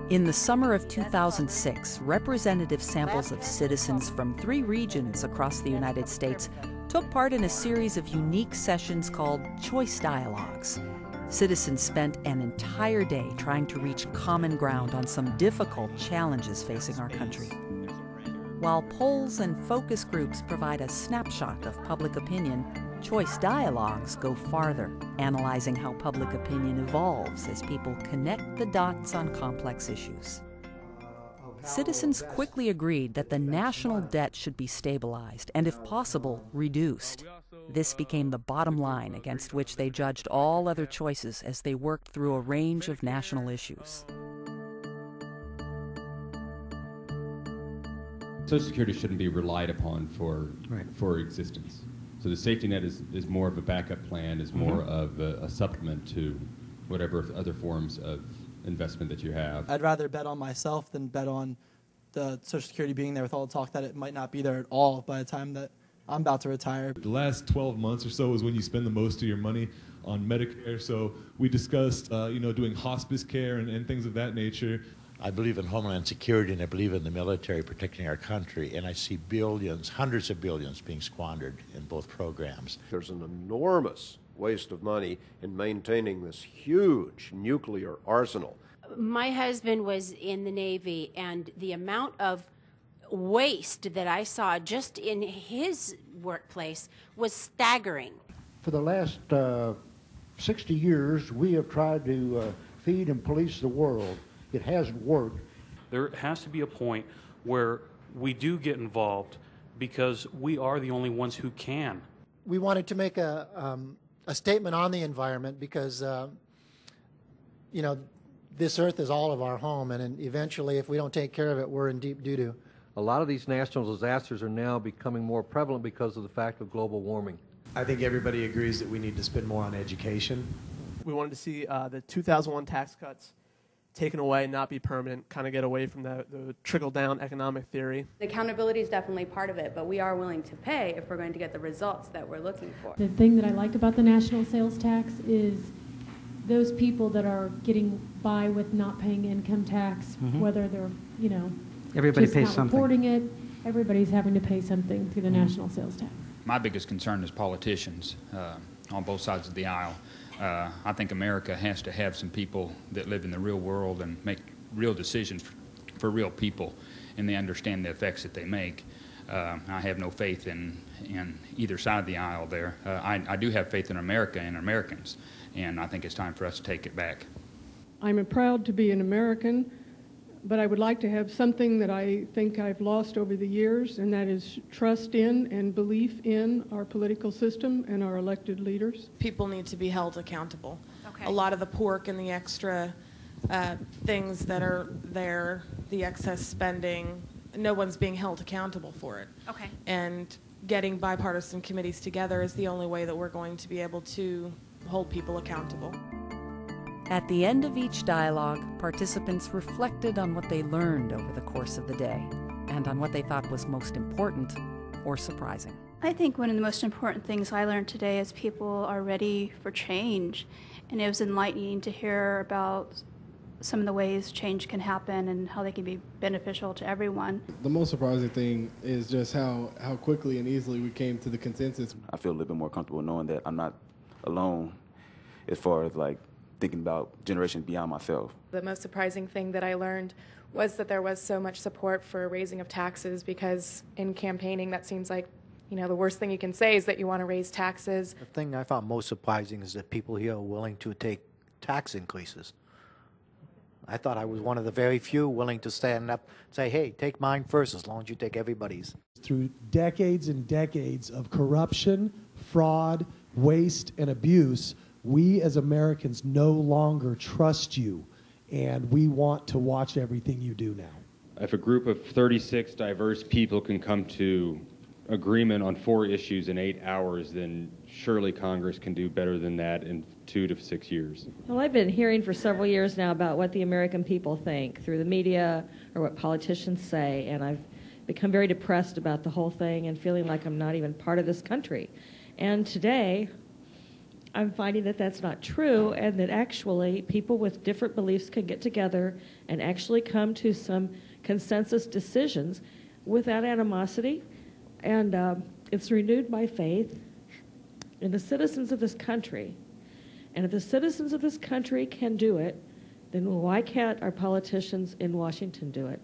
In the summer of 2006, representative samples of citizens from 3 regions across the United States took part in a series of unique sessions called Choice Dialogues. Citizens spent an entire day trying to reach common ground on some difficult challenges facing our country. While polls and focus groups provide a snapshot of public opinion, Choice Dialogues go farther, analyzing how public opinion evolves as people connect the dots on complex issues. Citizens quickly agreed that the national debt should be stabilized and, if possible, reduced. This became the bottom line against which they judged all other choices as they worked through a range of national issues. Social Security shouldn't be relied upon for existence. So the safety net is more of a backup plan, is more of a supplement to whatever other forms of investment that you have. I'd rather bet on myself than bet on the Social Security being there with all the talk that it might not be there at all by the time that I'm about to retire. The last 12 months or so is when you spend the most of your money on Medicare. So we discussed doing hospice care and things of that nature. I believe in Homeland Security and I believe in the military protecting our country, and I see billions, hundreds of billions being squandered in both programs. There's an enormous waste of money in maintaining this huge nuclear arsenal. My husband was in the Navy, and the amount of waste that I saw just in his workplace was staggering. For the last 60 years, we have tried to feed and police the world. It hasn't worked. There has to be a point where we do get involved because we are the only ones who can. We wanted to make a statement on the environment because, this earth is all of our home, and eventually if we don't take care of it, we're in deep doo-doo. A lot of these national disasters are now becoming more prevalent because of the fact of global warming. I think everybody agrees that we need to spend more on education. We wanted to see the 2001 tax cuts taken away, not be permanent, kind of get away from the trickle-down economic theory. Accountability is definitely part of it, but we are willing to pay if we're going to get the results that we're looking for. The thing that I liked about the national sales tax is those people that are getting by with not paying income tax, whether they're, everybody just pays not something. Reporting it, everybody's having to pay something through the national sales tax. My biggest concern is politicians on both sides of the aisle. I think America has to have some people that live in the real world and make real decisions for real people, and they understand the effects that they make. I have no faith in either side of the aisle there. I do have faith in America and Americans, and I think it's time for us to take it back. I'm proud to be an American, but I would like to have something that I think I've lost over the years, and that is trust in and belief in our political system and our elected leaders. People need to be held accountable. Okay. A lot of the pork and the extra things that are there, the excess spending, no one's being held accountable for it. Okay. And getting bipartisan committees together is the only way that we're going to be able to hold people accountable. At the end of each dialogue, participants reflected on what they learned over the course of the day and on what they thought was most important or surprising. I think one of the most important things I learned today is people are ready for change, and it was enlightening to hear about some of the ways change can happen and how they can be beneficial to everyone. The most surprising thing is just how quickly and easily we came to the consensus. I feel a little bit more comfortable knowing that I'm not alone as far as thinking about generations beyond myself. The most surprising thing that I learned was that there was so much support for raising of taxes, because in campaigning that seems like, the worst thing you can say is that you want to raise taxes. The thing I found most surprising is that people here are willing to take tax increases. I thought I was one of the very few willing to stand up and say, hey, take mine first as long as you take everybody's. Through decades and decades of corruption, fraud, waste, and abuse, we as Americans no longer trust you, and we want to watch everything you do now. If a group of 36 diverse people can come to agreement on 4 issues in 8 hours, then surely Congress can do better than that in 2 to 6 years. Well, I've been hearing for several years now about what the American people think through the media or what politicians say, and I've become very depressed about the whole thing and feeling like I'm not even part of this country. And today, I'm finding that that's not true, and that actually people with different beliefs can get together and actually come to some consensus decisions without animosity. And it's renewed my faith in the citizens of this country. And if the citizens of this country can do it, then why can't our politicians in Washington do it?